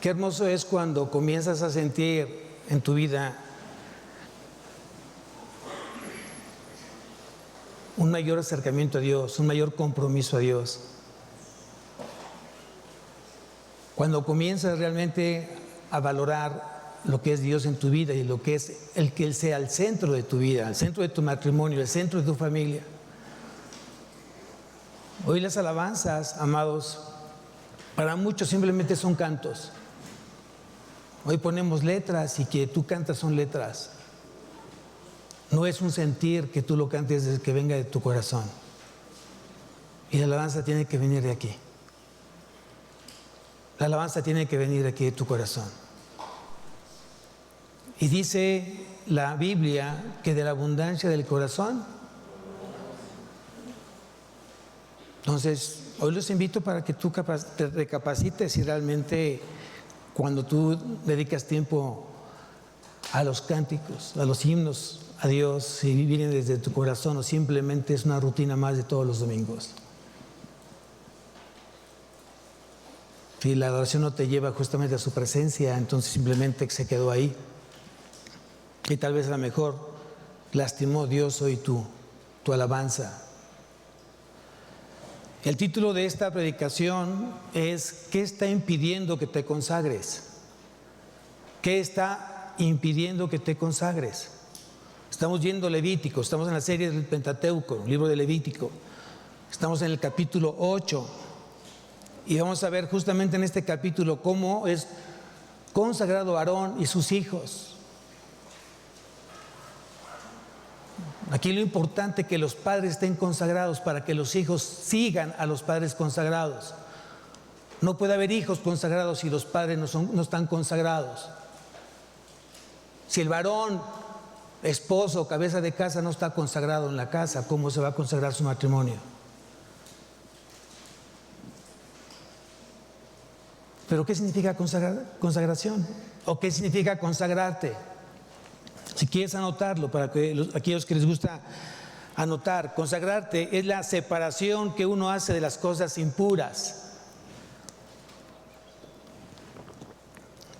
Qué hermoso es cuando comienzas a sentir en tu vida un mayor acercamiento a Dios, un mayor compromiso a Dios. Cuando comienzas realmente a valorar lo que es Dios en tu vida y lo que es el que Él sea el centro de tu vida, el centro de tu matrimonio, el centro de tu familia. Hoy las alabanzas, amados, para muchos simplemente son cantos. Hoy ponemos letras y que tú cantas son letras. No es un sentir que tú lo cantes desde que venga de tu corazón. Y la alabanza tiene que venir de aquí. La alabanza tiene que venir de aquí de tu corazón. Y dice la Biblia que de la abundancia del corazón. Entonces, hoy los invito para que tú te recapacites y realmente cuando tú dedicas tiempo a los cánticos, a los himnos, a Dios, si vienen desde tu corazón o simplemente es una rutina más de todos los domingos. Si la adoración no te lleva justamente a su presencia, entonces simplemente se quedó ahí. Y tal vez a lo mejor lastimó Dios hoy tu alabanza. El título de esta predicación es ¿qué está impidiendo que te consagres? ¿Qué está impidiendo que te consagres? Estamos yendo Levítico, estamos en la serie del Pentateuco, libro de Levítico. Estamos en el capítulo 8 y vamos a ver justamente en este capítulo cómo es consagrado Aarón y sus hijos. Aquí lo importante es que los padres estén consagrados para que los hijos sigan a los padres consagrados. No puede haber hijos consagrados si los padres no están consagrados. Si el varón, esposo, cabeza de casa no está consagrado en la casa, ¿cómo se va a consagrar su matrimonio? ¿Pero qué significa consagración? ¿O qué significa consagrarte? Si quieres anotarlo, para que aquellos que les gusta anotar, consagrarte es la separación que uno hace de las cosas impuras.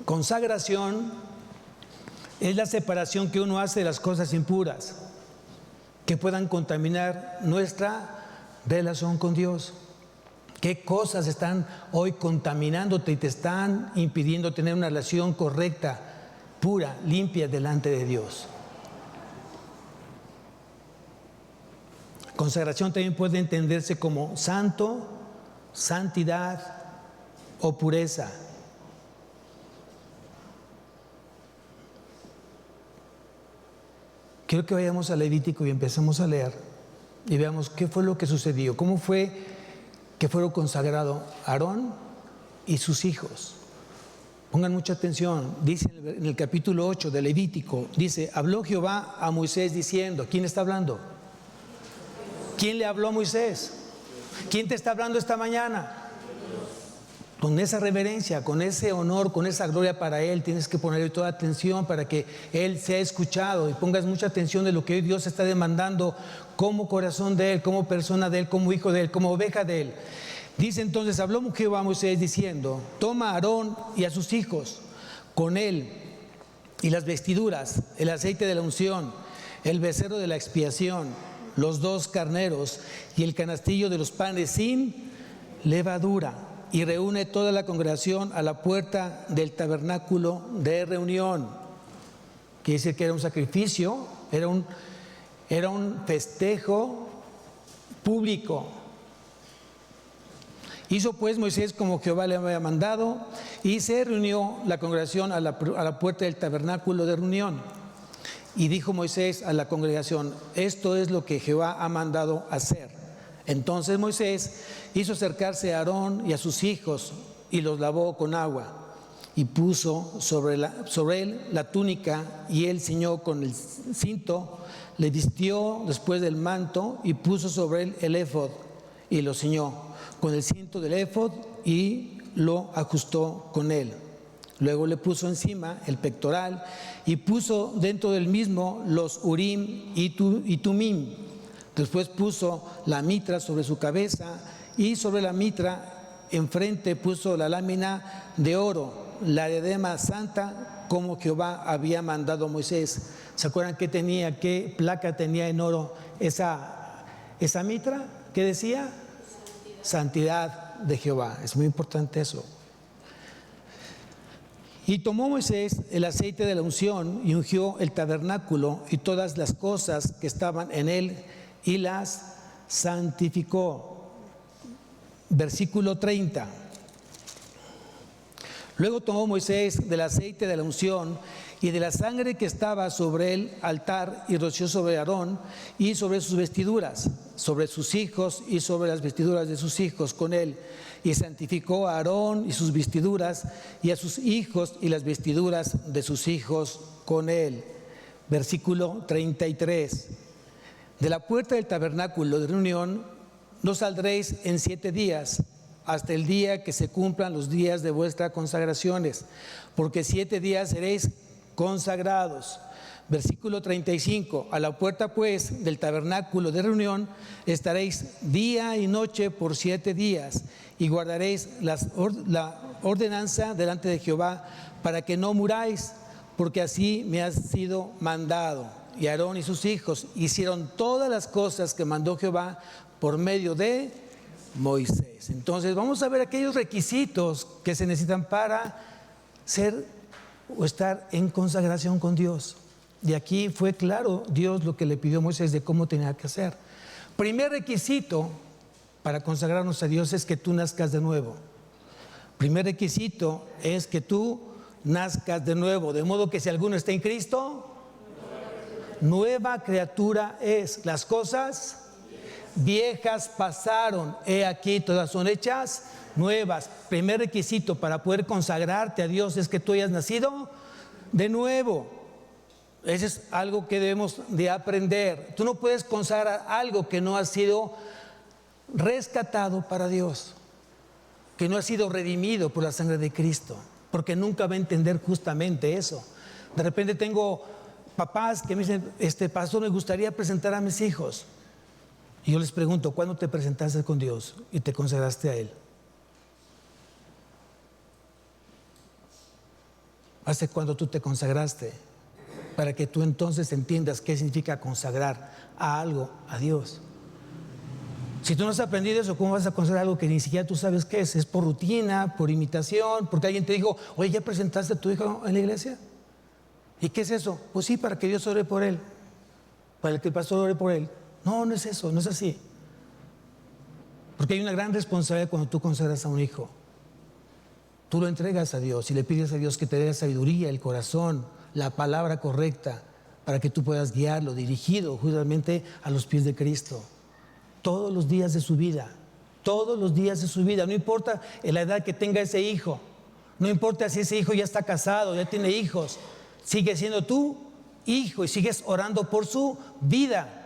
Consagración es la separación que uno hace de las cosas impuras que puedan contaminar nuestra relación con Dios. ¿Qué cosas están hoy contaminándote y te están impidiendo tener una relación correcta, pura, limpia delante de Dios? Consagración también puede entenderse como santo, santidad o pureza. Quiero que vayamos a Levítico y empecemos a leer y veamos qué fue lo que sucedió, cómo fue que fueron consagrados Aarón y sus hijos. Pongan mucha atención, dice en el capítulo 8 de Levítico, dice, habló Jehová a Moisés diciendo, ¿quién está hablando? ¿Quién le habló a Moisés? ¿Quién te está hablando esta mañana? Con esa reverencia, con ese honor, con esa gloria para Él, tienes que ponerle toda atención para que Él sea escuchado y pongas mucha atención de lo que hoy Dios está demandando como corazón de Él, como persona de Él, como hijo de Él, como oveja de Él. Dice entonces, habló Jehová a Moisés diciendo, toma a Aarón y a sus hijos con él y las vestiduras, el aceite de la unción, el becerro de la expiación, los 2 carneros y el canastillo de los panes sin levadura, y reúne toda la congregación a la puerta del tabernáculo de reunión. Quiere decir que era un sacrificio, era un festejo público. Hizo pues Moisés como Jehová le había mandado y se reunió la congregación a la puerta del tabernáculo de reunión. Y dijo Moisés a la congregación, esto es lo que Jehová ha mandado hacer. Entonces Moisés hizo acercarse a Aarón y a sus hijos y los lavó con agua y puso sobre él la túnica y él ciñó con el cinto, le vistió después del manto y puso sobre él el éfod y lo ciñó con el cinto del éfod y lo ajustó con él. Luego le puso encima el pectoral y puso dentro del mismo los urim y tumim. Después puso la mitra sobre su cabeza y sobre la mitra enfrente puso la lámina de oro la diadema santa como Jehová había mandado a Moisés. ¿Se acuerdan qué placa tenía en oro esa mitra? ¿Qué decía? Santidad de Jehová. Es muy importante eso. Y tomó Moisés el aceite de la unción y ungió el tabernáculo y todas las cosas que estaban en él y las santificó. Versículo 30. Luego tomó Moisés del aceite de la unción y de la sangre que estaba sobre el altar y roció sobre Aarón y sobre sus vestiduras, sobre sus hijos y sobre las vestiduras de sus hijos con él. Y santificó a Aarón y sus vestiduras y a sus hijos y las vestiduras de sus hijos con él. Versículo 33. De la puerta del tabernáculo de reunión no saldréis en 7 días, hasta el día que se cumplan los días de vuestras consagraciones, porque 7 días seréis consagrados. Versículo 35. A la puerta pues del tabernáculo de reunión estaréis día y noche por 7 días y guardaréis la ordenanza delante de Jehová para que no muráis, porque así me ha sido mandado. Y Aarón y sus hijos hicieron todas las cosas que mandó Jehová por medio de Moisés. Entonces vamos a ver aquellos requisitos que se necesitan para ser o estar en consagración con Dios. Y aquí fue claro Dios lo que le pidió a Moisés de cómo tenía que hacer. Primer requisito para consagrarnos a Dios es que tú nazcas de nuevo. Primer requisito es que tú nazcas de nuevo, de modo que si alguno está en Cristo, nueva criatura es. Las cosas viejas pasaron, he aquí todas son hechas nuevas. Primer requisito para poder consagrarte a Dios es que tú hayas nacido de nuevo. Eso es algo que debemos de aprender. Tú no puedes consagrar algo que no ha sido rescatado para Dios, que no ha sido redimido por la sangre de Cristo, porque nunca va a entender justamente eso. De repente tengo papás que me dicen, pastor, me gustaría presentar a mis hijos. Y yo les pregunto, ¿cuándo te presentaste con Dios y te consagraste a Él? ¿Hace cuándo tú te consagraste? Para que tú entonces entiendas qué significa consagrar a algo, a Dios. Si tú no has aprendido eso, ¿cómo vas a consagrar algo que ni siquiera tú sabes qué es? Es por rutina, por imitación, porque alguien te dijo, oye, ¿ya presentaste a tu hijo en la iglesia? ¿Y qué es eso? Pues sí, para que Dios ore por él, para que el pastor ore por él. No, no es eso, no es así. Porque hay una gran responsabilidad cuando tú consagras a un hijo. Tú lo entregas a Dios y le pides a Dios que te dé la sabiduría, el corazón, la palabra correcta para que tú puedas guiarlo, dirigido justamente a los pies de Cristo. Todos los días de su vida, todos los días de su vida, no importa la edad que tenga ese hijo, no importa si ese hijo ya está casado, ya tiene hijos, sigue siendo tu hijo y sigues orando por su vida.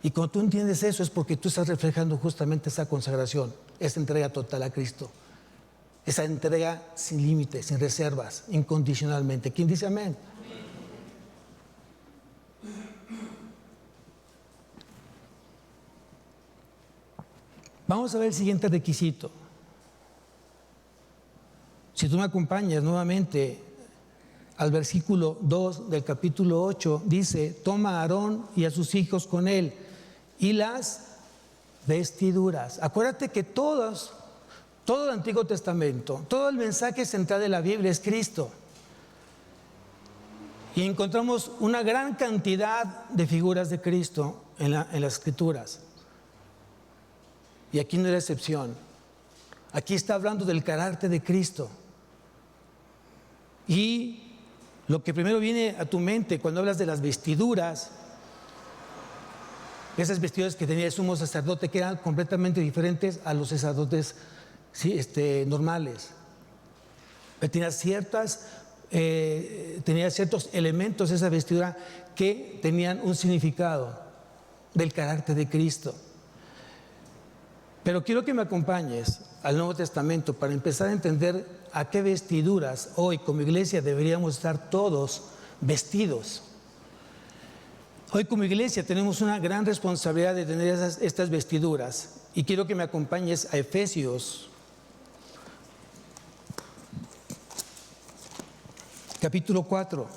Y cuando tú entiendes eso es porque tú estás reflejando justamente esa consagración, esa entrega total a Cristo. Esa entrega sin límites, sin reservas, incondicionalmente. ¿Quién dice amén? Vamos a ver el siguiente requisito. Si tú me acompañas nuevamente al versículo 2 del capítulo 8, dice, toma a Aarón y a sus hijos con él y las vestiduras. Acuérdate que todo el Antiguo Testamento, todo el mensaje central de la Biblia es Cristo. Y encontramos una gran cantidad de figuras de Cristo en las Escrituras. Y aquí no es la excepción. Aquí está hablando del carácter de Cristo. Y lo que primero viene a tu mente cuando hablas de las vestiduras, esas vestiduras que tenía el sumo sacerdote, que eran completamente diferentes a los sacerdotes normales. Tenía ciertos elementos de esa vestidura que tenían un significado del carácter de Cristo. Pero quiero que me acompañes al Nuevo Testamento para empezar a entender a qué vestiduras hoy como iglesia deberíamos estar todos vestidos. Hoy como iglesia tenemos una gran responsabilidad de tener estas vestiduras y quiero que me acompañes a Efesios capítulo 4.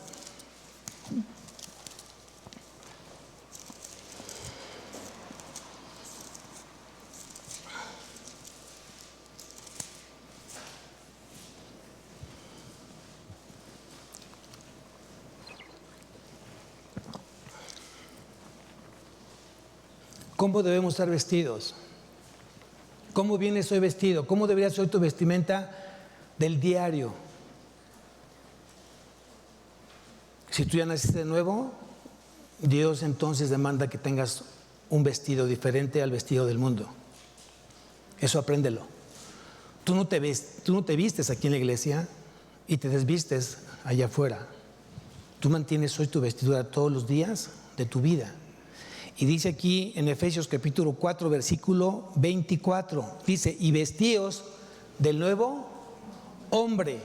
¿Cómo debemos estar vestidos? ¿Cómo vienes hoy vestido? ¿Cómo debería ser tu vestimenta del diario? Si tú ya naciste de nuevo, Dios entonces demanda que tengas un vestido diferente al vestido del mundo. Eso apréndelo. Tú no te vistes aquí en la iglesia y te desvistes allá afuera. Tú mantienes hoy tu vestidura todos los días de tu vida. Y dice aquí en Efesios capítulo 4, versículo 24, dice, y vestíos del nuevo hombre.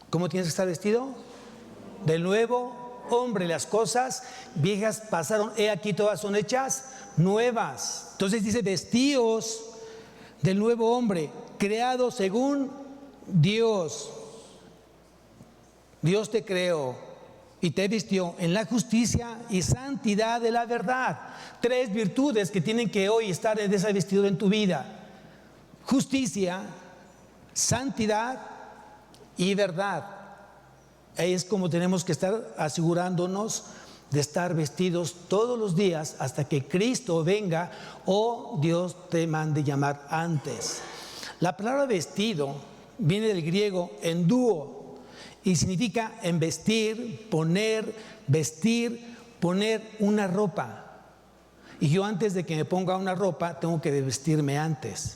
¿Cómo tienes que estar vestido? Del nuevo hombre. Las cosas viejas pasaron, he aquí todas son hechas nuevas. Entonces dice, vestíos del nuevo hombre, creado según Dios. Dios te creó y te vistió en la justicia y santidad de la verdad. 3 virtudes que tienen que hoy estar en esa vestidura en tu vida: justicia, santidad y verdad. Ahí es como tenemos que estar asegurándonos de estar vestidos todos los días hasta que Cristo venga o Dios te mande llamar antes. La palabra vestido viene del griego endúo y significa embestir, poner, vestir, poner una ropa. Y yo antes de que me ponga una ropa tengo que vestirme antes.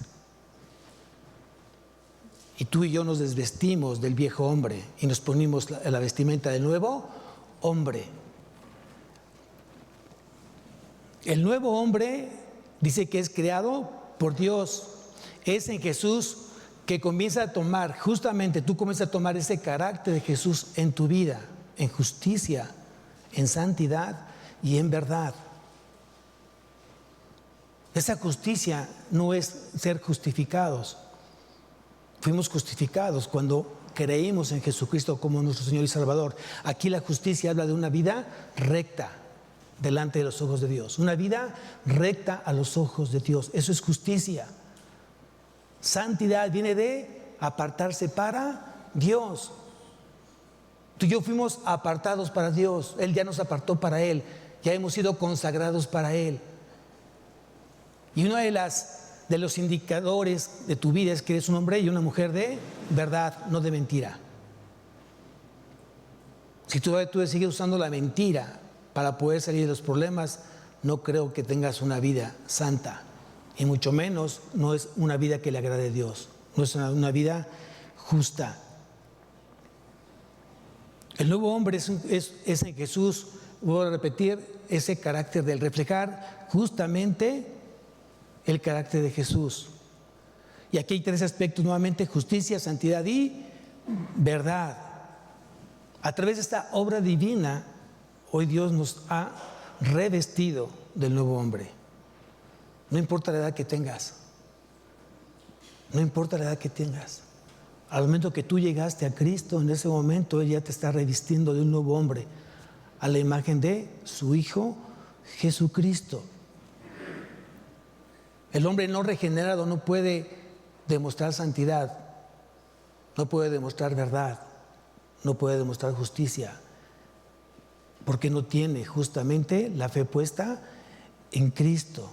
Y tú y yo nos desvestimos del viejo hombre y nos ponemos la vestimenta del nuevo hombre. El nuevo hombre dice que es creado por Dios. Es en Jesús que comienza a tomar, justamente tú comienzas a tomar ese carácter de Jesús en tu vida, en justicia, en santidad y en verdad. Esa justicia no es ser justificados. Fuimos justificados cuando creímos en Jesucristo como nuestro Señor y Salvador. Aquí la justicia habla de una vida recta delante de los ojos de Dios. Una vida recta a los ojos de Dios. Eso es justicia. Santidad viene de apartarse para Dios. Tú y yo fuimos apartados para Dios. Él ya nos apartó para Él. Ya hemos sido consagrados para Él. Y uno de los indicadores de tu vida es que eres un hombre y una mujer de verdad, no de mentira. Si tú sigues usando la mentira para poder salir de los problemas, no creo que tengas una vida santa. Y mucho menos no es una vida que le agrade a Dios. No es una vida justa. El nuevo hombre es en Jesús, voy a repetir, ese carácter del reflejar justamente el carácter de Jesús. Y aquí hay 3 aspectos nuevamente: justicia, santidad y verdad. A través de esta obra divina, hoy Dios nos ha revestido del nuevo hombre. No importa la edad que tengas. No importa la edad que tengas. Al momento que tú llegaste a Cristo, en ese momento Él ya te está revistiendo de un nuevo hombre, a la imagen de su Hijo Jesucristo. El hombre no regenerado no puede demostrar santidad, no puede demostrar verdad, no puede demostrar justicia, porque no tiene justamente la fe puesta en Cristo.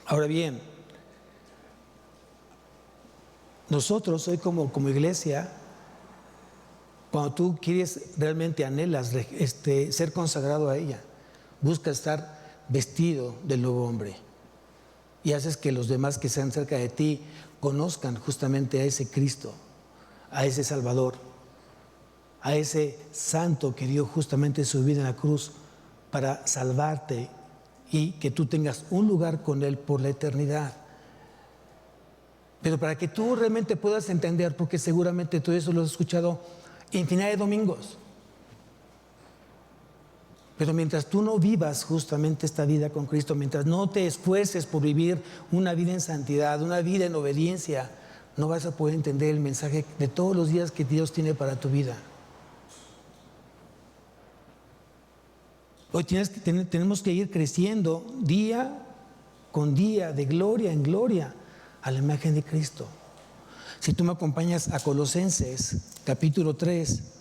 Ahora bien, nosotros hoy como iglesia, cuando tú quieres, realmente anhelas ser consagrado a ella, buscas estar vestido del nuevo hombre y haces que los demás que sean cerca de ti conozcan justamente a ese Cristo, a ese Salvador, a ese santo que dio justamente su vida en la cruz para salvarte y que tú tengas un lugar con Él por la eternidad. Pero para que tú realmente puedas entender, porque seguramente todo eso lo has escuchado infinidad de domingos, Pero mientras tú no vivas justamente esta vida con Cristo, mientras no te esfuerces por vivir una vida en santidad, una vida en obediencia, no vas a poder entender el mensaje de todos los días que Dios tiene para tu vida. Hoy tenemos que ir creciendo día con día, de gloria en gloria, a la imagen de Cristo. Si tú me acompañas a Colosenses, capítulo 3.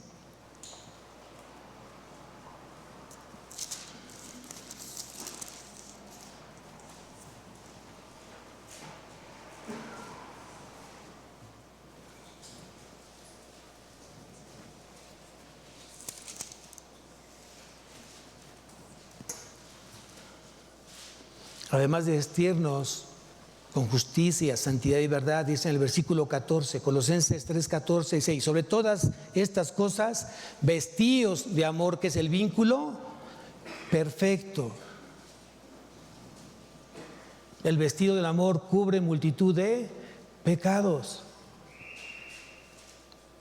Además de vestirnos con justicia, santidad y verdad, dice en el versículo 14, Colosenses 3, 14 y 6, sobre todas estas cosas, vestíos de amor, que es el vínculo perfecto. El vestido del amor cubre multitud de pecados.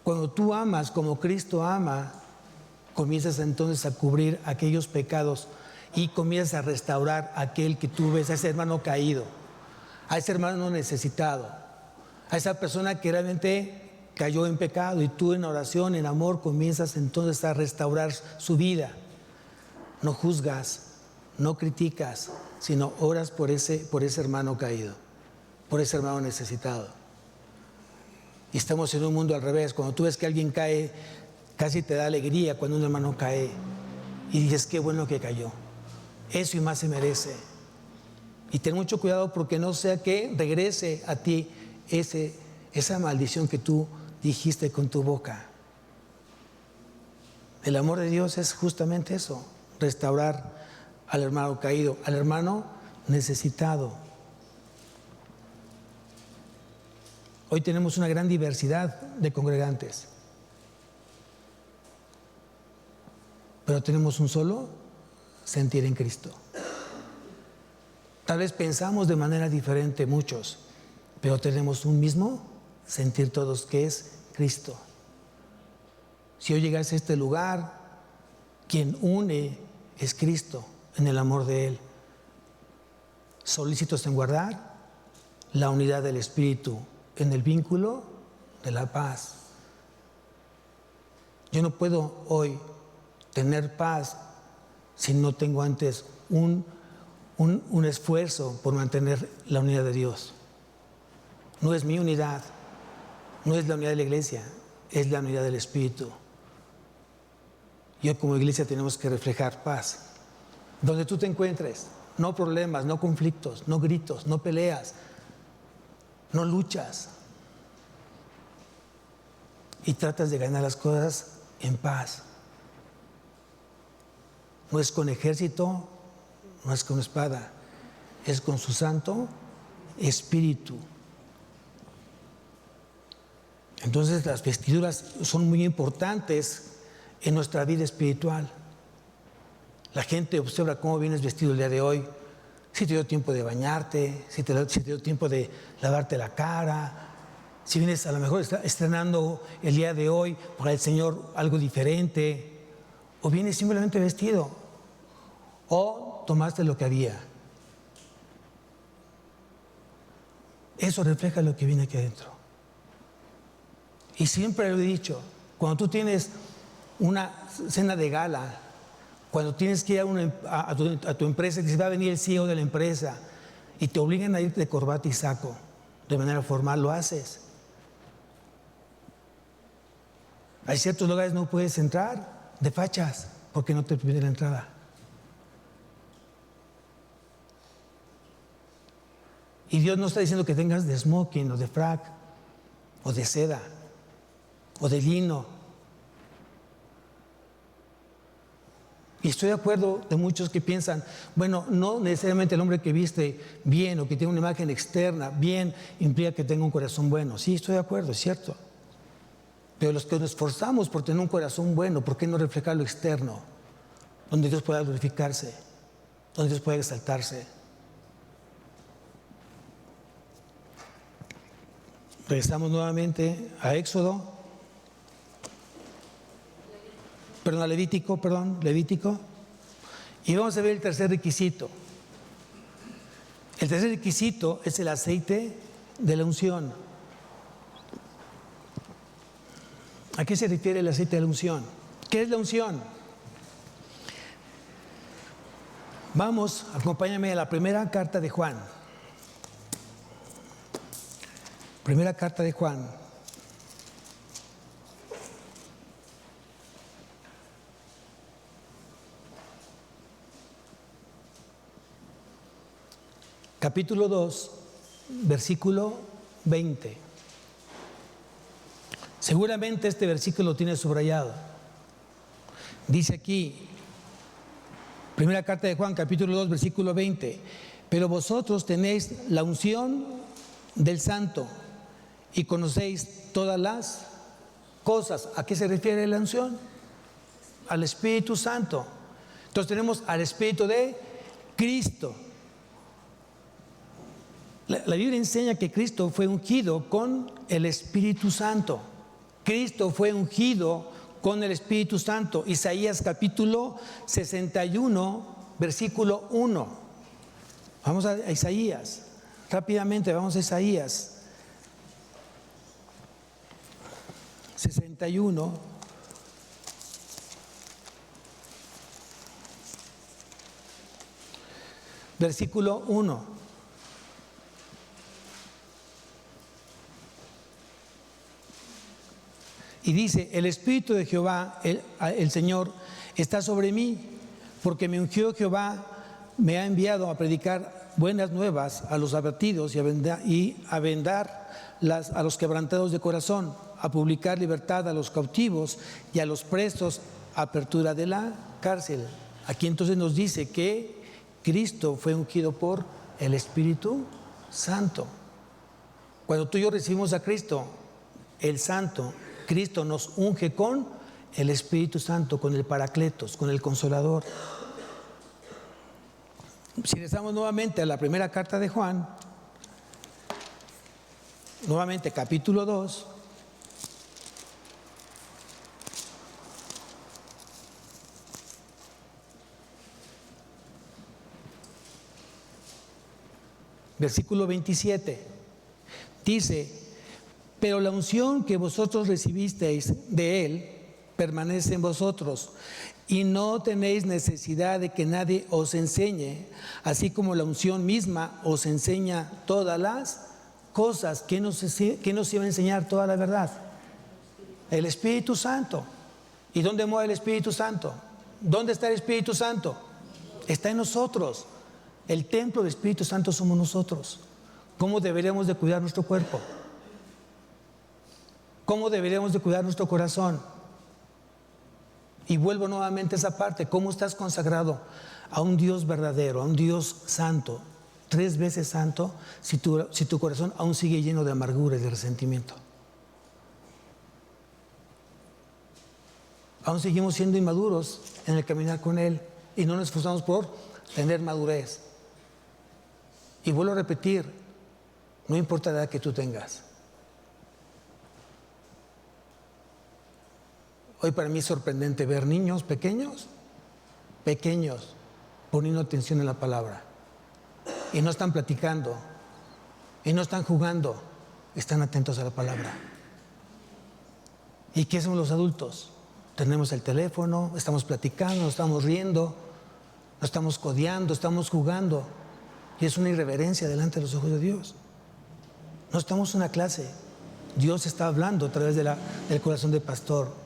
Cuando tú amas como Cristo ama, comienzas entonces a cubrir aquellos pecados y comienzas a restaurar a aquel que tú ves, a ese hermano caído, a ese hermano necesitado, a esa persona que realmente cayó en pecado, y tú en oración, en amor, comienzas entonces a restaurar su vida. No juzgas, no criticas, sino oras por ese hermano caído, por ese hermano necesitado. Y estamos en un mundo al revés. Cuando tú ves que alguien cae, casi te da alegría cuando un hermano cae y dices, qué bueno que cayó. Eso y más se merece. Y ten mucho cuidado porque no sea que regrese a ti esa maldición que tú dijiste con tu boca. El amor de Dios es justamente eso, restaurar al hermano caído, al hermano necesitado. Hoy tenemos una gran diversidad de congregantes, pero tenemos un solo sentir en Cristo. Tal vez pensamos de manera diferente muchos, pero tenemos un mismo sentir todos, que es Cristo. Si hoy llegas a este lugar, quien une es Cristo en el amor de Él. Solícitos en guardar la unidad del Espíritu en el vínculo de la paz. Yo no puedo hoy tener paz si no tengo antes un esfuerzo por mantener la unidad de Dios. No es mi unidad, no es la unidad de la iglesia, es la unidad del Espíritu. Y hoy como iglesia tenemos que reflejar paz. Donde tú te encuentres, no problemas, no conflictos, no gritos, no peleas, no luchas. Y tratas de ganar las cosas en paz. No es con ejército, no es con espada, es con su Santo Espíritu. Entonces las vestiduras son muy importantes en nuestra vida espiritual. La gente observa cómo vienes vestido el día de hoy, si te dio tiempo de bañarte, si te dio tiempo de lavarte la cara, si vienes a lo mejor estrenando el día de hoy para el Señor algo diferente, o vienes simplemente vestido, o tomaste lo que había. Eso refleja lo que viene aquí adentro. Y siempre lo he dicho, cuando tú tienes una cena de gala, cuando tienes que ir a tu empresa y dice, va a venir el CEO de la empresa y te obligan a ir de corbata y saco, de manera formal, lo haces. Hay ciertos lugares no puedes entrar de fachas porque no te permite la entrada. Y Dios no está diciendo que tengas de smoking o de frac o de seda o de lino. Y estoy de acuerdo de muchos que piensan, bueno, no necesariamente el hombre que viste bien o que tiene una imagen externa bien implica que tenga un corazón bueno. Sí, estoy de acuerdo, es cierto. Pero los que nos esforzamos por tener un corazón bueno, ¿por qué no reflejar lo externo? Donde Dios pueda glorificarse, donde Dios pueda exaltarse. Regresamos nuevamente a Éxodo. Levítico. Y vamos a ver el tercer requisito. El tercer requisito es el aceite de la unción. ¿A qué se refiere el aceite de la unción? ¿Qué es la unción? Vamos, acompáñame a la primera carta de Juan. Primera carta de Juan. Capítulo 2, versículo 20. Seguramente este versículo lo tiene subrayado. Dice aquí, primera carta de Juan, capítulo 2, versículo 20. Pero vosotros tenéis la unción del Santo y conocéis todas las cosas. ¿A qué se refiere la unción? Al Espíritu Santo. Entonces tenemos al Espíritu de Cristo. La Biblia enseña que Cristo fue ungido con el Espíritu Santo. Cristo fue ungido con el Espíritu Santo. Isaías capítulo 61, versículo 1. Vamos a Isaías. Rápidamente vamos a Isaías 61. Versículo 1. Y dice, el Espíritu de Jehová, el Señor, está sobre mí, porque me ungió Jehová, me ha enviado a predicar buenas nuevas a los abatidos y a vendar a los quebrantados de corazón, a publicar libertad a los cautivos y a los presos, apertura de la cárcel. Aquí entonces nos dice que Cristo fue ungido por el Espíritu Santo. Cuando tú y yo recibimos a Cristo, el Santo, Cristo nos unge con el Espíritu Santo, con el Paracletos, con el Consolador. Si regresamos nuevamente a la primera carta de Juan, nuevamente capítulo 2, versículo 27, dice, pero la unción que vosotros recibisteis de Él permanece en vosotros y no tenéis necesidad de que nadie os enseñe, así como la unción misma os enseña todas las cosas. ¿Quién nos iba a enseñar toda la verdad? El Espíritu Santo. ¿Y dónde mora el Espíritu Santo? ¿Dónde está el Espíritu Santo? Está en nosotros. El templo del Espíritu Santo somos nosotros. ¿Cómo deberíamos de cuidar nuestro cuerpo? ¿Cómo deberíamos de cuidar nuestro corazón? Y vuelvo nuevamente a esa parte. ¿Cómo estás consagrado a un Dios verdadero, a un Dios santo, 3 veces santo, si tu corazón aún sigue lleno de amargura y de resentimiento? Aún seguimos siendo inmaduros en el caminar con Él y no nos esforzamos por tener madurez. Y vuelvo a repetir, no importa la edad que tú tengas. Hoy para mí es sorprendente ver niños pequeños, poniendo atención en la palabra. Y no están platicando, y no están jugando, están atentos a la palabra. ¿Y qué somos los adultos? Tenemos el teléfono, estamos platicando, nos estamos riendo, nos estamos codeando, estamos jugando. Y es una irreverencia delante de los ojos de Dios. No estamos en una clase. Dios está hablando a través del corazón del pastor.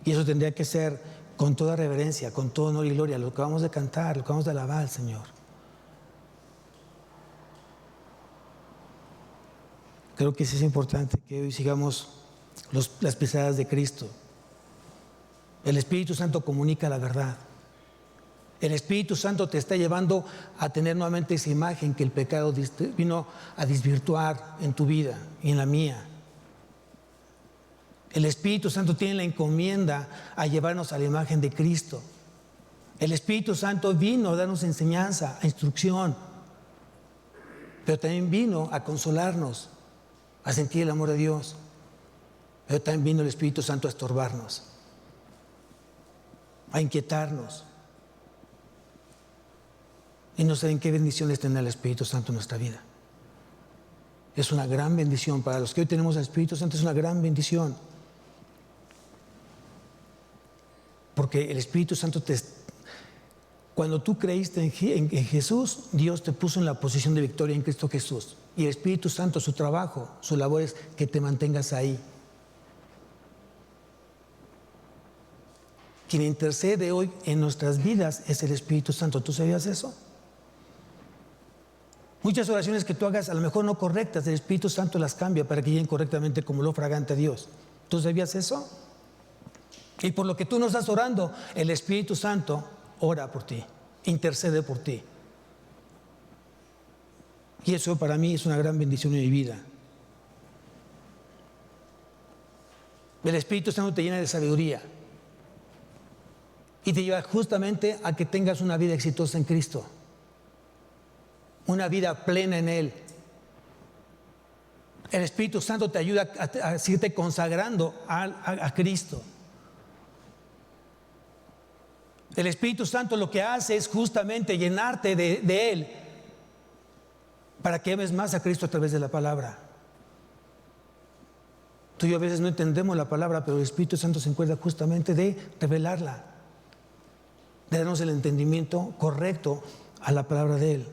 Y eso tendría que ser con toda reverencia, con todo honor y gloria, lo que vamos a cantar, lo que vamos a alabar al Señor. Creo que sí es importante que hoy sigamos las pisadas de Cristo. El Espíritu Santo comunica la verdad. El Espíritu Santo te está llevando a tener nuevamente esa imagen que el pecado vino a desvirtuar en tu vida y en la mía. El Espíritu Santo tiene la encomienda a llevarnos a la imagen de Cristo. El Espíritu Santo vino a darnos enseñanza, a instrucción, pero también vino a consolarnos, a sentir el amor de Dios. Pero también vino el Espíritu Santo a estorbarnos, a inquietarnos. y no saben qué bendición es tener al Espíritu Santo en nuestra vida. Es una gran bendición. Para los que hoy tenemos al Espíritu Santo es una gran bendición. Porque el Espíritu Santo cuando tú creíste en Jesús, Dios te puso en la posición de victoria en Cristo Jesús. Y el Espíritu Santo, su trabajo, su labor es que te mantengas ahí. Quien intercede hoy en nuestras vidas es el Espíritu Santo. ¿Tú sabías eso? Muchas oraciones que tú hagas, a lo mejor no correctas, el Espíritu Santo las cambia para que lleguen correctamente como lo fragante a Dios. ¿Tú sabías eso? Y por lo que tú no estás orando, el Espíritu Santo ora por ti, intercede por ti. Y eso para mí es una gran bendición en mi vida. El Espíritu Santo te llena de sabiduría y te lleva justamente a que tengas una vida exitosa en Cristo, una vida plena en Él. El Espíritu Santo te ayuda a seguirte consagrando a Cristo. El Espíritu Santo lo que hace es justamente llenarte de Él para que ames más a Cristo a través de la palabra. Tú y yo a veces no entendemos la palabra, pero el Espíritu Santo se encuentra justamente de revelarla, de darnos el entendimiento correcto a la palabra de Él.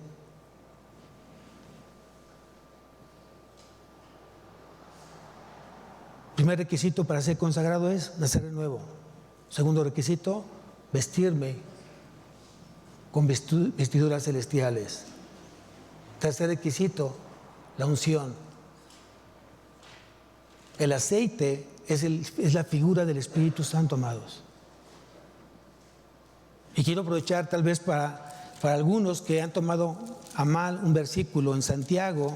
Primer requisito para ser consagrado es nacer de nuevo. Segundo requisito, vestirme con vestiduras celestiales. Tercer requisito, la unción. El aceite es la figura del Espíritu Santo, amados. Y quiero aprovechar tal vez para algunos que han tomado a mal un versículo en Santiago,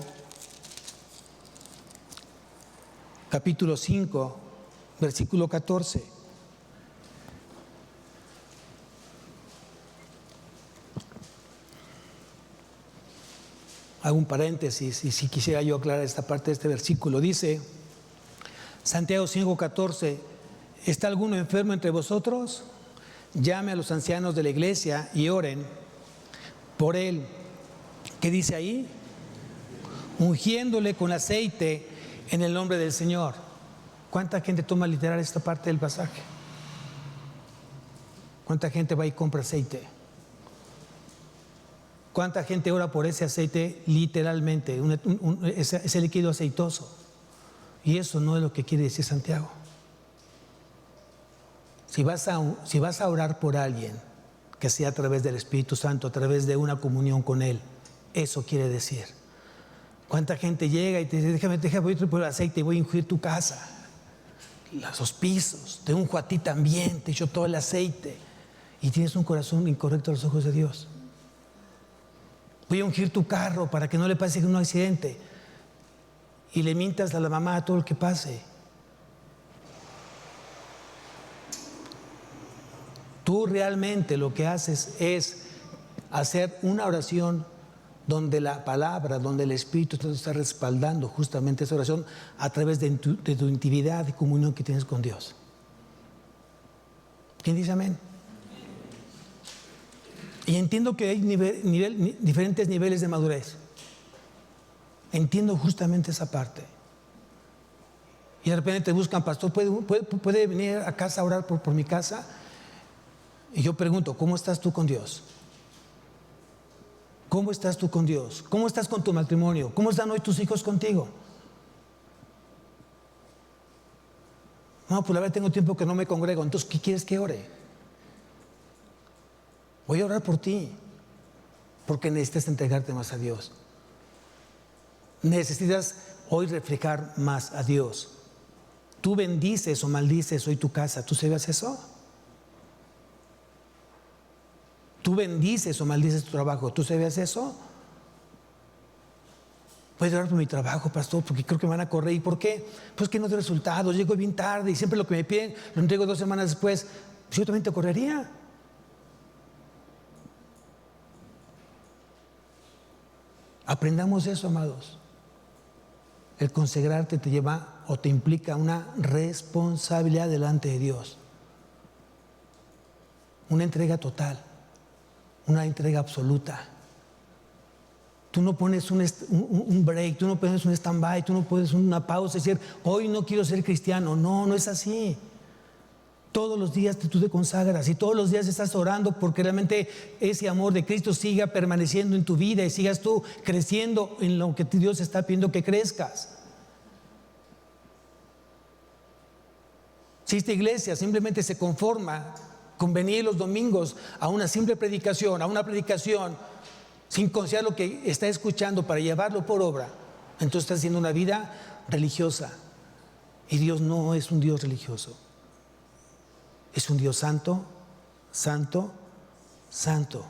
capítulo 5, versículo 14. Hago un paréntesis y si quisiera yo aclarar esta parte de este versículo. Dice Santiago 5:14: ¿está alguno enfermo entre vosotros? Llame a los ancianos de la iglesia y oren por él. ¿Qué dice ahí? Ungiéndole con aceite en el nombre del Señor. ¿Cuánta gente toma literal esta parte del pasaje? ¿Cuánta gente va y compra aceite? ¿Cuánta gente ora por ese aceite literalmente, ese líquido aceitoso? Y eso no es lo que quiere decir Santiago. Si vas a orar por alguien, que sea a través del Espíritu Santo, a través de una comunión con Él, eso quiere decir. ¿Cuánta gente llega y te dice, déjame voy por el aceite y voy a ungir tu casa, los pisos, te unjo a ti también, te echo todo el aceite, y tienes un corazón incorrecto a los ojos de Dios? Voy a ungir tu carro para que no le pase un accidente, y le mientas a la mamá a todo lo que pase. Tú realmente lo que haces es hacer una oración donde la palabra, donde el Espíritu te está respaldando justamente esa oración a través de tu intimidad y comunión que tienes con Dios. ¿Quién dice amén? Y entiendo que hay diferentes niveles de madurez. Entiendo justamente esa parte. Y de repente te buscan, pastor, ¿puede venir a casa a orar por mi casa? Y yo pregunto, ¿cómo estás tú con Dios? ¿Cómo estás tú con Dios? ¿Cómo estás con tu matrimonio? ¿Cómo están hoy tus hijos contigo? No, pues la verdad tengo tiempo que no me congrego. Entonces, ¿qué quieres que ore? Voy a orar por ti, porque necesitas entregarte más a Dios. Necesitas hoy reflejar más a Dios. Tú bendices o maldices hoy tu casa. ¿Tú sabes eso? Tú bendices o maldices tu trabajo. ¿Tú sabes eso? Voy a orar por mi trabajo, pastor, porque creo que me van a correr. ¿Y por qué? Pues que no doy resultados, llego bien tarde y siempre lo que me piden lo entrego 2 semanas después. Pues yo también te correría. Aprendamos eso, amados. El consagrarte te lleva o te implica una responsabilidad delante de Dios. Una entrega total, una entrega absoluta. Tú no pones un break, tú no pones un stand-by, tú no pones una pausa y decir, hoy no quiero ser cristiano. No, no es así. Todos los días tú te consagras y todos los días estás orando porque realmente ese amor de Cristo siga permaneciendo en tu vida y sigas tú creciendo en lo que Dios está pidiendo que crezcas. Si esta iglesia simplemente se conforma con venir los domingos a una simple predicación, sin considerar lo que está escuchando para llevarlo por obra, entonces está haciendo una vida religiosa. Y Dios no es un Dios religioso. Es un Dios santo, santo, santo.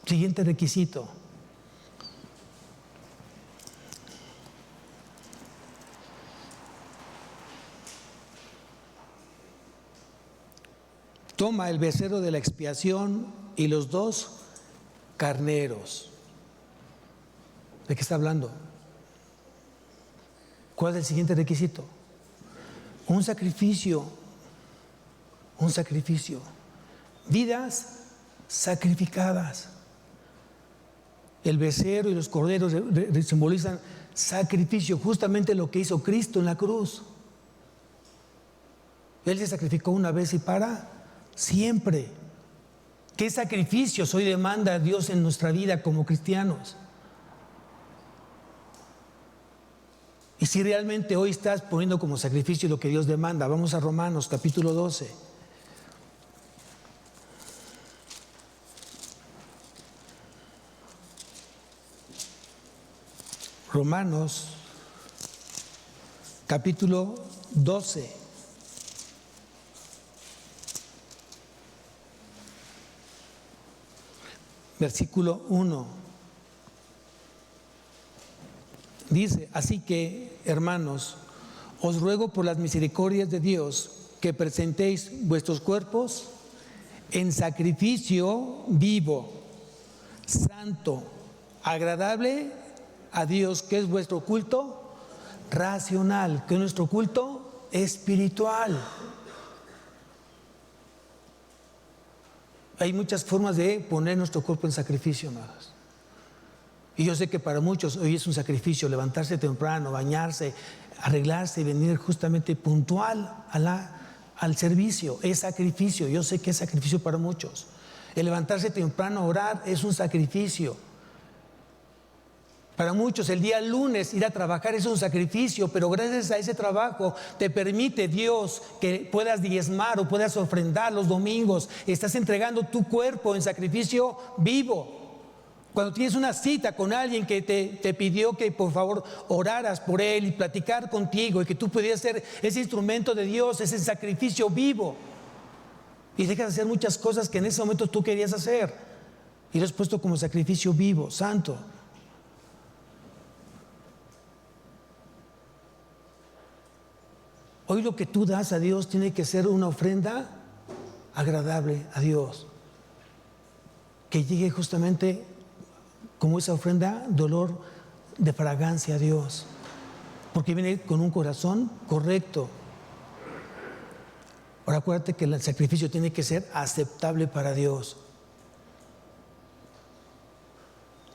Siguiente requisito. Toma el becerro de la expiación y los 2 carneros. ¿De qué está hablando? ¿Cuál es el siguiente requisito? Un sacrificio. Un sacrificio. Vidas sacrificadas. El becerro y los corderos simbolizan sacrificio, justamente lo que hizo Cristo en la cruz. Él se sacrificó una vez y para siempre. ¿Qué sacrificios hoy demanda Dios en nuestra vida como cristianos? Y si realmente hoy estás poniendo como sacrificio lo que Dios demanda, vamos a Romanos capítulo 12. Romanos capítulo 12. Versículo 1. Dice, así que, hermanos, os ruego por las misericordias de Dios que presentéis vuestros cuerpos en sacrificio vivo, santo, agradable a Dios, que es vuestro culto racional, que es nuestro culto espiritual. Hay muchas formas de poner nuestro cuerpo en sacrificio, amados. Y yo sé que para muchos hoy es un sacrificio levantarse temprano, bañarse, arreglarse y venir justamente puntual al servicio. Es sacrificio, yo sé que es sacrificio para muchos. El levantarse temprano a orar es un sacrificio. Para muchos el día lunes ir a trabajar es un sacrificio, pero gracias a ese trabajo te permite Dios que puedas diezmar o puedas ofrendar los domingos. Estás entregando tu cuerpo en sacrificio vivo. Cuando tienes una cita con alguien que te pidió que por favor oraras por él y platicar contigo y que tú pudieras ser ese instrumento de Dios, ese sacrificio vivo. Y dejas de hacer muchas cosas que en ese momento tú querías hacer y lo has puesto como sacrificio vivo, santo. Hoy lo que tú das a Dios tiene que ser una ofrenda agradable a Dios, que llegue justamente como esa ofrenda de olor de fragancia a Dios, porque viene con un corazón correcto. Ahora acuérdate que el sacrificio tiene que ser aceptable para Dios.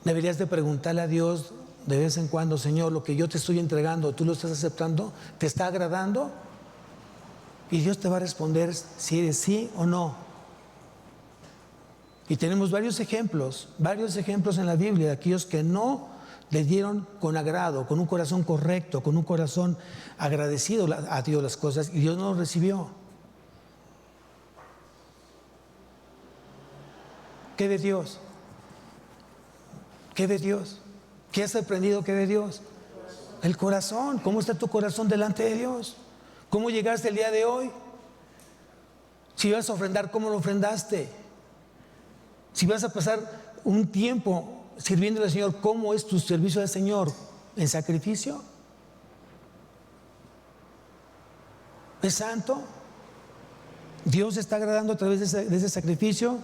Deberías de preguntarle a Dios de vez en cuando, Señor, lo que yo te estoy entregando, ¿tú lo estás aceptando? ¿Te está agradando? Y Dios te va a responder si eres sí o no. Y tenemos varios ejemplos en la Biblia de aquellos que no le dieron con agrado, con un corazón correcto, con un corazón agradecido a Dios las cosas, y Dios no lo recibió. ¿Qué ve Dios? ¿Qué ve Dios? ¿Qué has aprendido que ve Dios? El corazón. ¿Cómo está tu corazón delante de Dios? ¿Cómo llegaste el día de hoy? Si vas a ofrendar, ¿cómo lo ofrendaste? Si vas a pasar un tiempo sirviendo al Señor, ¿cómo es tu servicio al Señor? ¿En sacrificio? ¿Es santo? ¿Dios está agradando a través de ese sacrificio?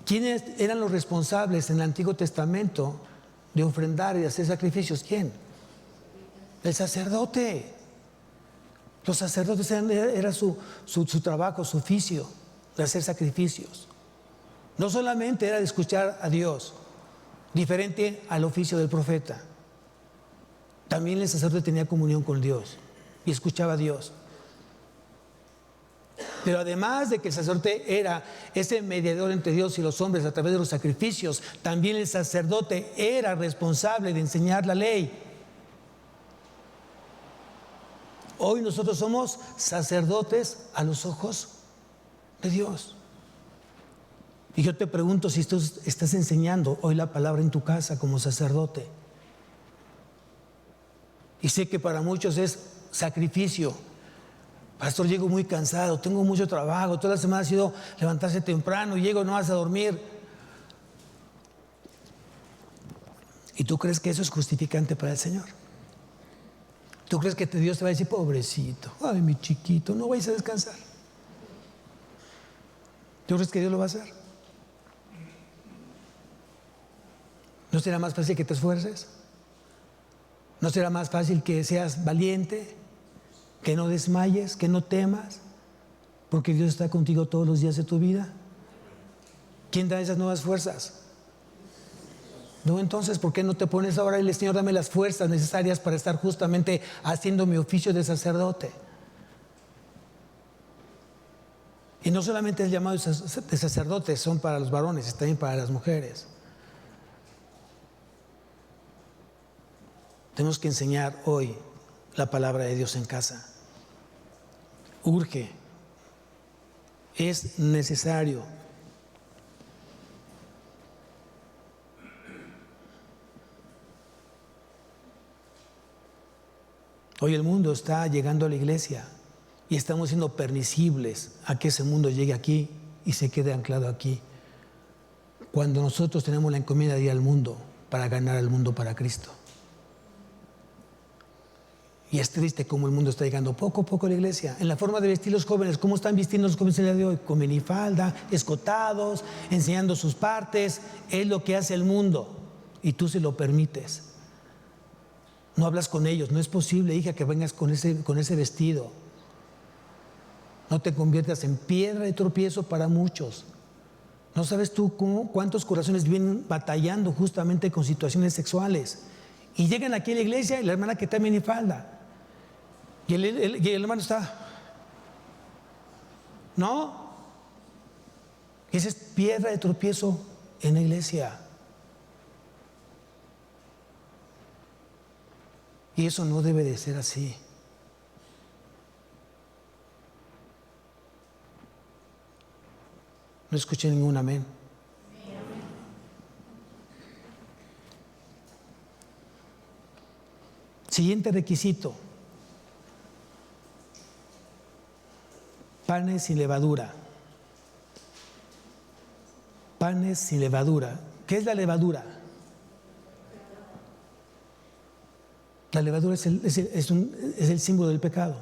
¿Quiénes eran los responsables en el Antiguo Testamento de ofrendar y hacer sacrificios? ¿Quién? El sacerdote. Los sacerdotes era su trabajo, su oficio, de hacer sacrificios. No solamente era de escuchar a Dios, diferente al oficio del profeta. También el sacerdote tenía comunión con Dios y escuchaba a Dios. Pero además de que el sacerdote era ese mediador entre Dios y los hombres a través de los sacrificios, también el sacerdote era responsable de enseñar la ley. Hoy nosotros somos sacerdotes a los ojos de Dios. Y yo te pregunto si tú estás enseñando hoy la palabra en tu casa como sacerdote. Y sé que para muchos es sacrificio. Pastor, llego muy cansado, tengo mucho trabajo, toda la semana ha sido levantarse temprano, llego no vas a dormir. ¿Y tú crees que eso es justificante para el Señor? ¿Tú crees que Dios te va a decir, pobrecito, ay mi chiquito, no vais a descansar? ¿Tú crees que Dios lo va a hacer? ¿No será más fácil que te esfuerces? ¿No será más fácil que seas valiente? Que no desmayes, que no temas, porque Dios está contigo todos los días de tu vida. ¿Quién da esas nuevas fuerzas? No, entonces, ¿por qué no te pones ahora y le Señor, dame las fuerzas necesarias para estar justamente haciendo mi oficio de sacerdote? Y no solamente el llamado de sacerdotes son para los varones, es también para las mujeres. Tenemos que enseñar hoy la palabra de Dios en casa. Urge, es necesario. Hoy el mundo está llegando a la iglesia y estamos siendo permisibles a que ese mundo llegue aquí y se quede anclado aquí, cuando nosotros tenemos la encomienda de ir al mundo para ganar al mundo para Cristo. Y es triste cómo el mundo está llegando poco a poco a la iglesia. En la forma de vestir los jóvenes, ¿cómo están vistiendo los jóvenes el día de hoy? Con minifalda, escotados, enseñando sus partes. Es lo que hace el mundo y tú se lo permites. No hablas con ellos. No es posible, hija, que vengas con ese vestido. No te conviertas en piedra de tropiezo para muchos. ¿No sabes tú cuántos corazones vienen batallando justamente con situaciones sexuales? Y llegan aquí a la iglesia y la hermana que está en minifalda. Y el hermano está. No. Esa es piedra de tropiezo en la iglesia. Y eso no debe de ser así. No escuché ningún amén. Siguiente requisito. Panes sin levadura. Panes sin levadura. ¿Qué es la levadura? La levadura es el símbolo del pecado.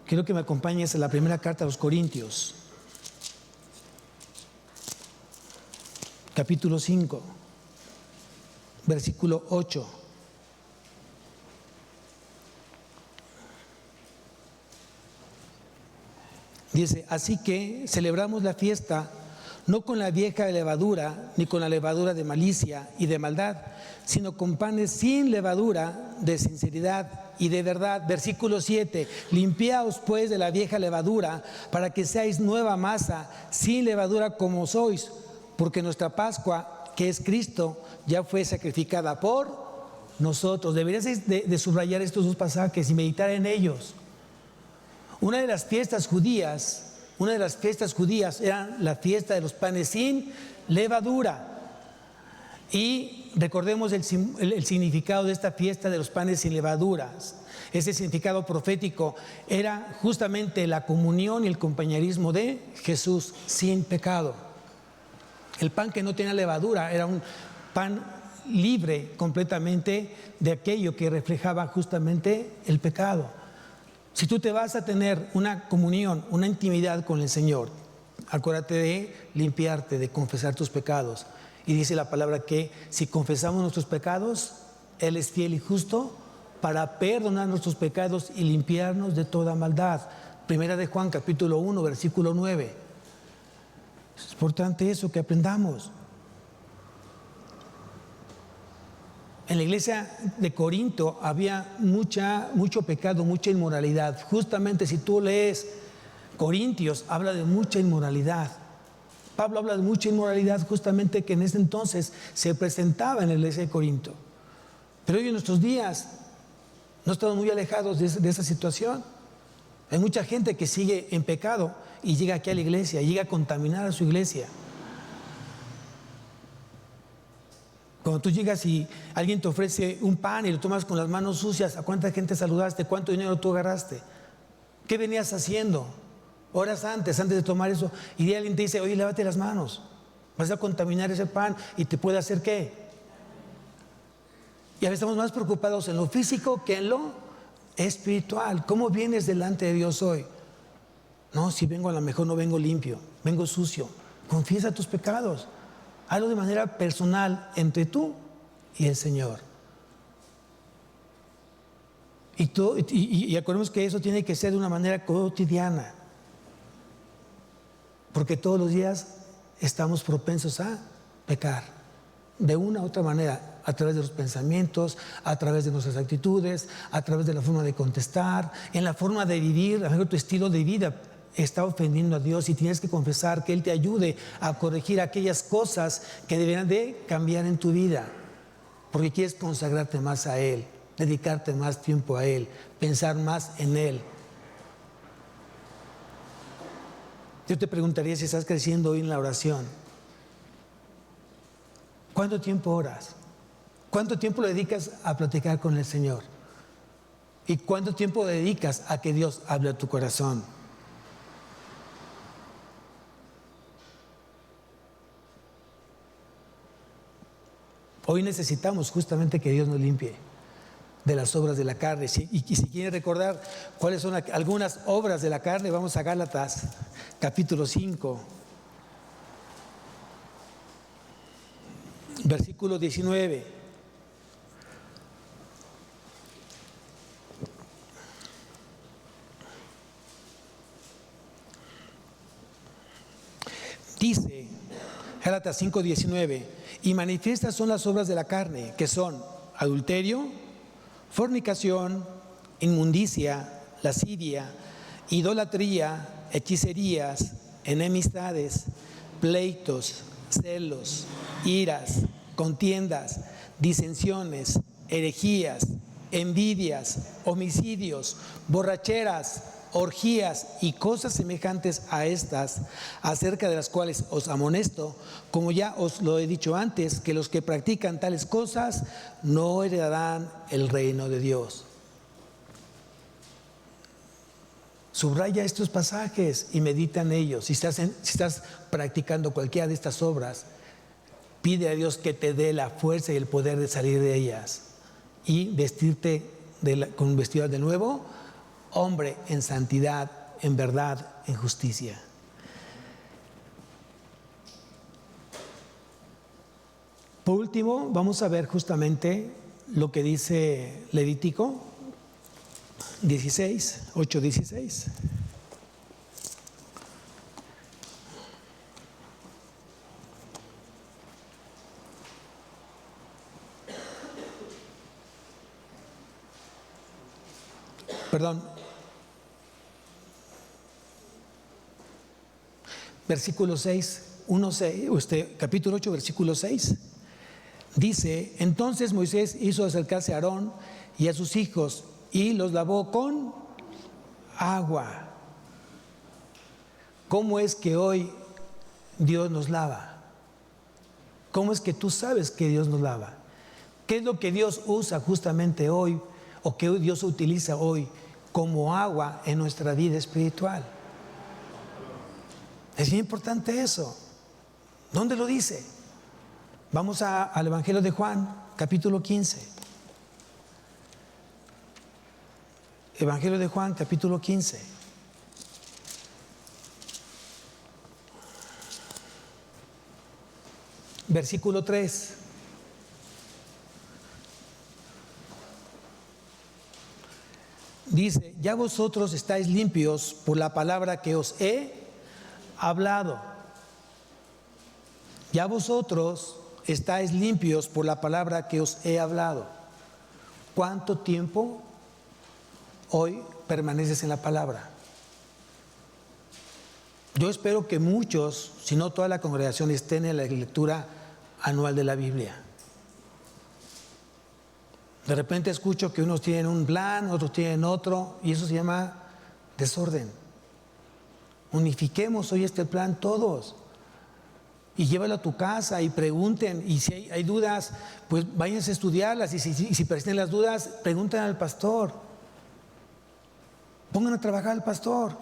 Quiero que me acompañes a la primera carta a los Corintios, capítulo 5, versículo 8. Dice, así que celebramos la fiesta no con la vieja levadura, ni con la levadura de malicia y de maldad, sino con panes sin levadura, de sinceridad y de verdad. Versículo 7, limpiaos pues de la vieja levadura, para que seáis nueva masa, sin levadura como sois, porque nuestra Pascua, que es Cristo, ya fue sacrificada por nosotros. Deberías de subrayar estos dos pasajes y meditar en ellos. Una de las fiestas judías era la fiesta de los panes sin levadura. Y recordemos el significado de esta fiesta de los panes sin levaduras. Ese significado profético era justamente la comunión y el compañerismo de Jesús sin pecado. El pan que no tenía levadura era un pan libre completamente de aquello que reflejaba justamente el pecado. Si tú te vas a tener una comunión, una intimidad con el Señor, acuérdate de limpiarte, de confesar tus pecados. Y dice la palabra que si confesamos nuestros pecados, Él es fiel y justo para perdonar nuestros pecados y limpiarnos de toda maldad. Primera de Juan, capítulo 1, versículo 9. Es importante eso, que aprendamos. En la iglesia de Corinto había mucho pecado, mucha inmoralidad. Justamente si tú lees Corintios, habla de mucha inmoralidad. Pablo habla de mucha inmoralidad, justamente que en ese entonces se presentaba en la iglesia de Corinto. Pero hoy en nuestros días no estamos muy alejados de esa situación. Hay mucha gente que sigue en pecado y llega aquí a la iglesia, llega a contaminar a su iglesia. Cuando tú llegas y alguien te ofrece un pan y lo tomas con las manos sucias, ¿a cuánta gente saludaste? ¿Cuánto dinero tú agarraste? ¿Qué venías haciendo? Horas antes de tomar eso, y alguien te dice, oye, lávate las manos, vas a contaminar ese pan y te puede hacer ¿qué? Y a veces estamos más preocupados en lo físico que en lo espiritual. ¿Cómo vienes delante de Dios hoy? No, si vengo, a lo mejor no vengo limpio, vengo sucio. Confiesa tus pecados, hazlo de manera personal entre tú y el Señor. Y acordemos que eso tiene que ser de una manera cotidiana, porque todos los días estamos propensos a pecar, de una u otra manera, a través de los pensamientos, a través de nuestras actitudes, a través de la forma de contestar, en la forma de vivir. A lo mejor tu estilo de vida está ofendiendo a Dios y tienes que confesar, que Él te ayude a corregir aquellas cosas que deberán de cambiar en tu vida, porque quieres consagrarte más a Él, dedicarte más tiempo a Él, pensar más en Él. Yo te preguntaría si estás creciendo hoy en la oración. ¿Cuánto tiempo oras? ¿Cuánto tiempo le dedicas a platicar con el Señor? ¿Y cuánto tiempo dedicas a que Dios hable a tu corazón? Hoy necesitamos justamente que Dios nos limpie de las obras de la carne. Y si quieren recordar cuáles son algunas obras de la carne, vamos a Gálatas, capítulo 5, versículo 19. Dice Gálatas 5:19, y manifiestas son las obras de la carne, que son adulterio, fornicación, inmundicia, lascivia, idolatría, hechicerías, enemistades, pleitos, celos, iras, contiendas, disensiones, herejías, envidias, homicidios, borracheras, orgías y cosas semejantes a estas, acerca de las cuales os amonesto, como ya os lo he dicho antes, que los que practican tales cosas no heredarán el reino de Dios. Subraya estos pasajes y medita en ellos. Si estás practicando cualquiera de estas obras, pide a Dios que te dé la fuerza y el poder de salir de ellas y vestirte con vestido de nuevo, hombre en santidad, en verdad, en justicia. Por último, vamos a ver justamente lo que dice Levítico 8:16. Perdón. Versículo 6, capítulo 8, versículo 6. Dice, entonces Moisés hizo acercarse a Aarón y a sus hijos y los lavó con agua. ¿Cómo es que hoy Dios nos lava? ¿Cómo es que tú sabes que Dios nos lava? ¿Qué es lo que Dios usa justamente hoy o que Dios utiliza hoy como agua en nuestra vida espiritual? Es bien importante eso. ¿Dónde lo dice? Vamos al Evangelio de Juan, capítulo 15. Evangelio de Juan, capítulo 15. Versículo 3. dice, ya vosotros estáis limpios por la palabra que os he hablado. Ya vosotros estáis limpios por la palabra que os he hablado. ¿Cuánto tiempo hoy permaneces en la palabra? Yo espero que muchos, si no toda la congregación, estén en la lectura anual de la Biblia. De repente escucho que unos tienen un plan, otros tienen otro, y eso se llama desorden. Unifiquemos hoy este plan todos. Y llévalo a tu casa y pregunten. Y si hay dudas, pues váyanse a estudiarlas. Y si persisten las dudas, pregunten al pastor. Pongan a trabajar al pastor.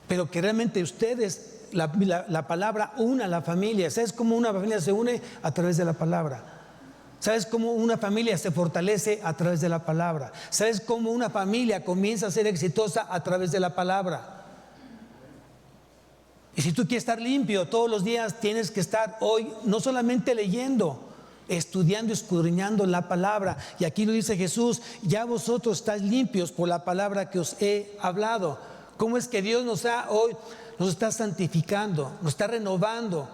Pero que realmente ustedes, la palabra una a la familia. ¿Sabes cómo una familia se une? A través de la palabra. ¿Sabes cómo una familia se fortalece? A través de la palabra. ¿Sabes cómo una familia comienza a ser exitosa? A través de la palabra. Y si tú quieres estar limpio todos los días, tienes que estar hoy no solamente leyendo, estudiando, escudriñando la palabra. Y aquí lo dice Jesús, ya vosotros estáis limpios por la palabra que os he hablado. ¿Cómo es que Dios hoy nos está santificando, nos está renovando?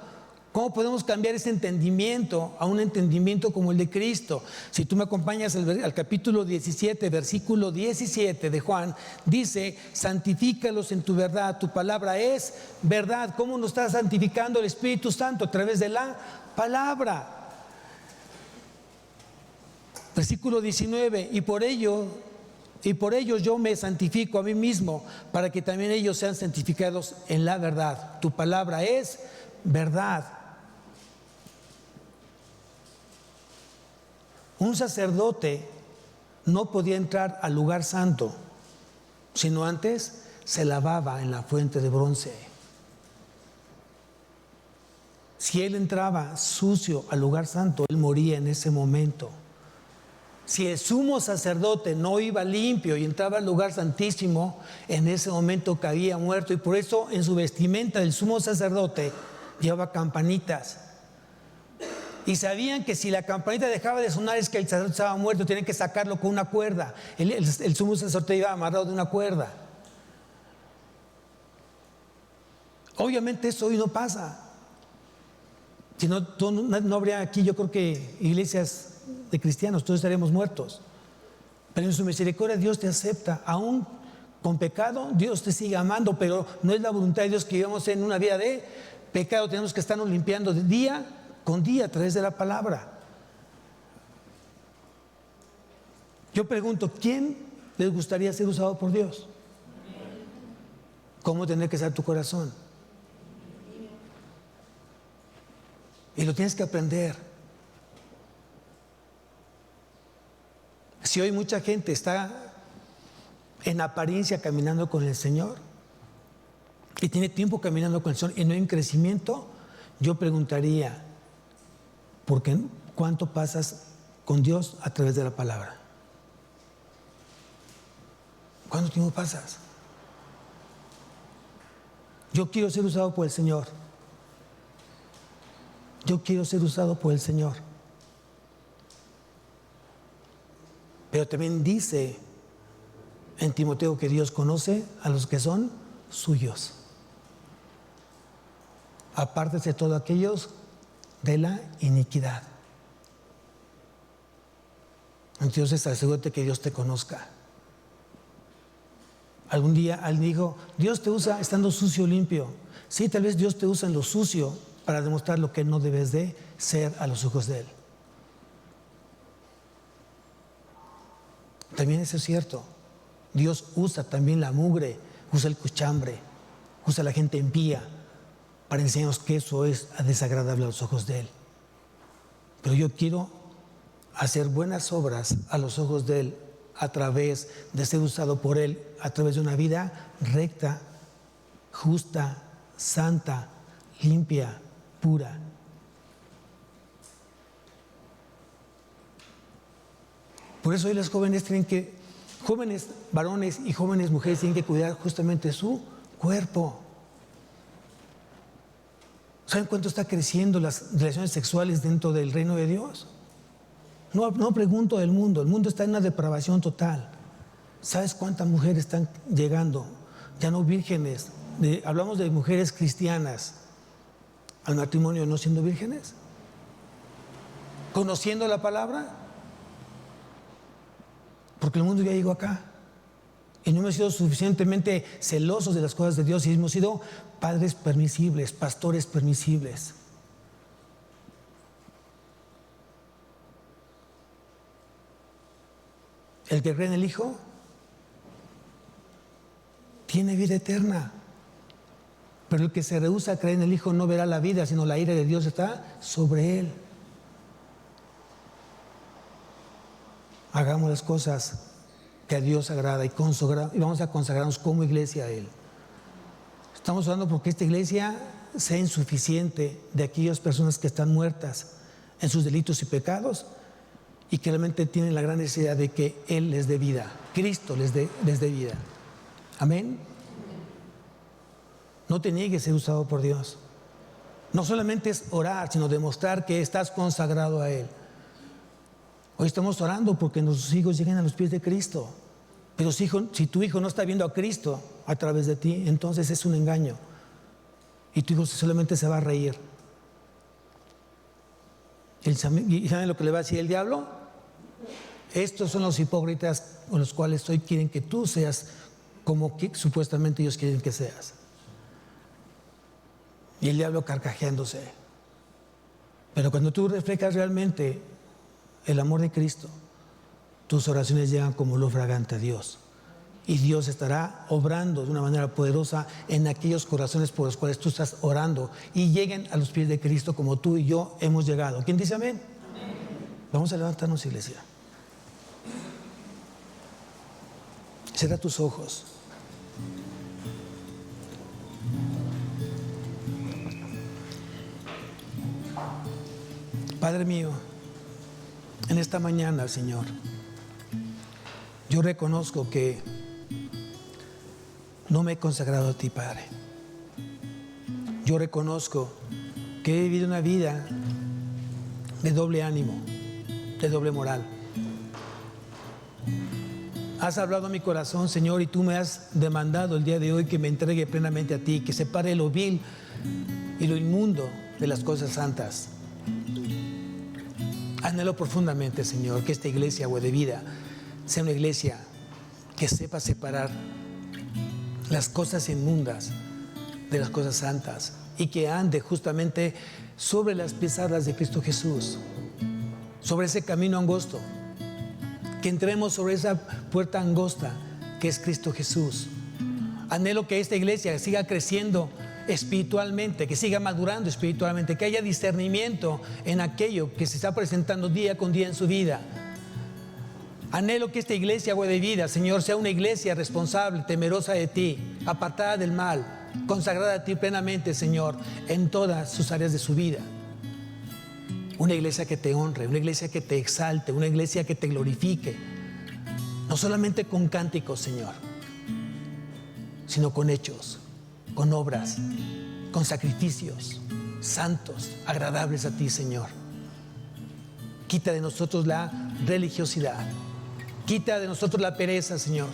¿Cómo podemos cambiar ese entendimiento a un entendimiento como el de Cristo? Si tú me acompañas al capítulo 17, versículo 17 de Juan, dice, santifícalos en tu verdad, tu palabra es verdad. ¿Cómo nos está santificando el Espíritu Santo? A través de la palabra. Versículo 19, y por ello yo me santifico a mí mismo, para que también ellos sean santificados en la verdad. Tu palabra es verdad. Un sacerdote no podía entrar al lugar santo, sino antes se lavaba en la fuente de bronce. Si él entraba sucio al lugar santo, él moría en ese momento. Si el sumo sacerdote no iba limpio y entraba al lugar santísimo, en ese momento caía muerto. Y por eso en su vestimenta el sumo sacerdote llevaba campanitas. Y sabían que si la campanita dejaba de sonar es que el sacerdote estaba muerto, tenían que sacarlo con una cuerda. El sumo sacerdote iba amarrado de una cuerda. Obviamente eso hoy no pasa. Si no, no habría aquí, yo creo que iglesias de cristianos, todos estaríamos muertos. Pero en su misericordia Dios te acepta. Aún con pecado, Dios te sigue amando, pero no es la voluntad de Dios que vivamos en una vida de pecado. Tenemos que estarnos limpiando de día con día a través de la palabra. Yo pregunto, ¿quién les gustaría ser usado por Dios? ¿Cómo tener que ser tu corazón? Y lo tienes que aprender. Si hoy mucha gente está en apariencia caminando con el Señor y tiene tiempo caminando con el Señor y no hay un crecimiento, yo preguntaría, ¿por qué? ¿Cuánto pasas con Dios a través de la palabra? ¿Cuánto tiempo pasas? Yo quiero ser usado por el Señor. Yo quiero ser usado por el Señor. Pero también dice en Timoteo que Dios conoce a los que son suyos. Apártese de todos aquellos de la iniquidad. Entonces asegúrate que Dios te conozca. Algún día alguien dijo, Dios te usa estando sucio o limpio. Sí, tal vez Dios te usa en lo sucio para demostrar lo que no debes de ser a los ojos de Él. También eso es cierto. Dios usa también la mugre, usa el cochambre, usa la gente impía para enseñarnos que eso es desagradable a los ojos de Él. Pero yo quiero hacer buenas obras a los ojos de Él a través de ser usado por Él, a través de una vida recta, justa, santa, limpia, pura. Por eso hoy los jóvenes jóvenes varones y jóvenes mujeres tienen que cuidar justamente su cuerpo. ¿Saben cuánto está creciendo las relaciones sexuales dentro del reino de Dios? No pregunto del mundo. El mundo está en una depravación total. ¿Sabes cuántas mujeres están llegando? Ya no vírgenes. Hablamos de mujeres cristianas al matrimonio no siendo vírgenes. Conociendo la palabra. Porque el mundo ya llegó acá. Y no hemos sido suficientemente celosos de las cosas de Dios y hemos sido padres permisibles, pastores permisibles. El que cree en el Hijo tiene vida eterna. Pero el que se rehúsa a creer en el Hijo no verá la vida, sino la ira de Dios está sobre él. Hagamos las cosas que a Dios agrada y vamos a consagrarnos como iglesia a Él. Estamos orando porque esta iglesia sea insuficiente de aquellas personas que están muertas en sus delitos y pecados y que realmente tienen la gran necesidad de que Él les dé vida, Cristo les dé vida. Amén. No te niegues a ser usado por Dios. No solamente es orar, sino demostrar que estás consagrado a Él. Hoy estamos orando porque nuestros hijos lleguen a los pies de Cristo. Pero si tu hijo no está viendo a Cristo a través de ti, entonces es un engaño. Y tu hijo solamente se va a reír. ¿Y saben lo que le va a decir el diablo? Estos son los hipócritas con los cuales hoy quieren que tú seas como que supuestamente ellos quieren que seas. Y el diablo carcajeándose. Pero cuando tú reflejas realmente el amor de Cristo, tus oraciones llegan como luz fragante a Dios. Y Dios estará obrando de una manera poderosa en aquellos corazones por los cuales tú estás orando y lleguen a los pies de Cristo como tú y yo hemos llegado. ¿Quién dice amén? Amén. Vamos a levantarnos, iglesia. Cierra tus ojos. Padre mío, en esta mañana, Señor, yo reconozco que no me he consagrado a ti, Padre. Yo reconozco que he vivido una vida de doble ánimo, de doble moral. Has hablado a mi corazón, Señor, y tú me has demandado el día de hoy que me entregue plenamente a ti, que separe lo vil y lo inmundo de las cosas santas. Anhelo profundamente, Señor, que esta iglesia, Agua de Vida, sea una iglesia que sepa separar las cosas inmundas de las cosas santas y que ande justamente sobre las pisadas de Cristo Jesús, sobre ese camino angosto, que entremos sobre esa puerta angosta que es Cristo Jesús. Anhelo que esta iglesia siga creciendo espiritualmente, que siga madurando espiritualmente, que haya discernimiento en aquello que se está presentando día con día en su vida. Anhelo que esta iglesia, Agua de Vida, Señor, sea una iglesia responsable, temerosa de ti, apartada del mal, consagrada a ti plenamente, Señor, en todas sus áreas de su vida. Una iglesia que te honre, una iglesia que te exalte, una iglesia que te glorifique, no solamente con cánticos, Señor, sino con hechos, con obras, con sacrificios santos, agradables a ti, Señor. Quita de nosotros la religiosidad, quita de nosotros la pereza, Señor,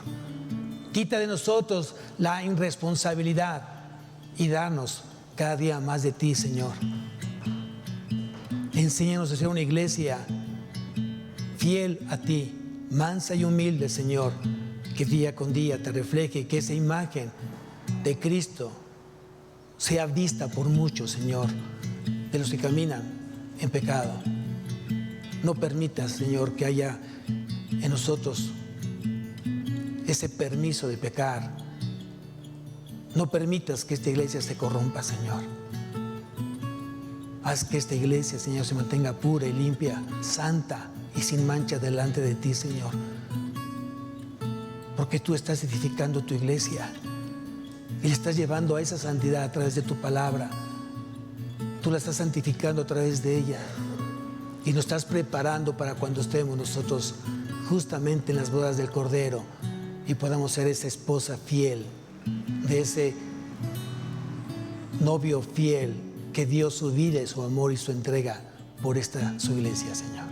quita de nosotros la irresponsabilidad y danos cada día más de ti, Señor. Enséñanos a ser una iglesia fiel a ti, mansa y humilde, Señor, que día con día te refleje y que esa imagen de Cristo sea vista por muchos, Señor, de los que caminan en pecado. No permitas, Señor, que haya en nosotros ese permiso de pecar. No permitas que esta iglesia se corrompa, Señor. Haz que esta iglesia, Señor, se mantenga pura y limpia, santa y sin mancha delante de ti, Señor. Porque tú estás edificando tu iglesia y le estás llevando a esa santidad a través de tu palabra. Tú la estás santificando a través de ella y nos estás preparando para cuando estemos nosotros justamente en las bodas del Cordero y podamos ser esa esposa fiel, de ese novio fiel que dio su vida y su amor y su entrega por esta su iglesia, Señor.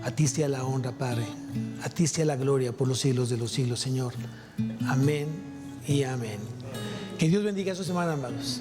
A ti sea la honra, Padre. A ti sea la gloria por los siglos de los siglos, Señor. Amén y amén. Que Dios bendiga su semana, hermanos.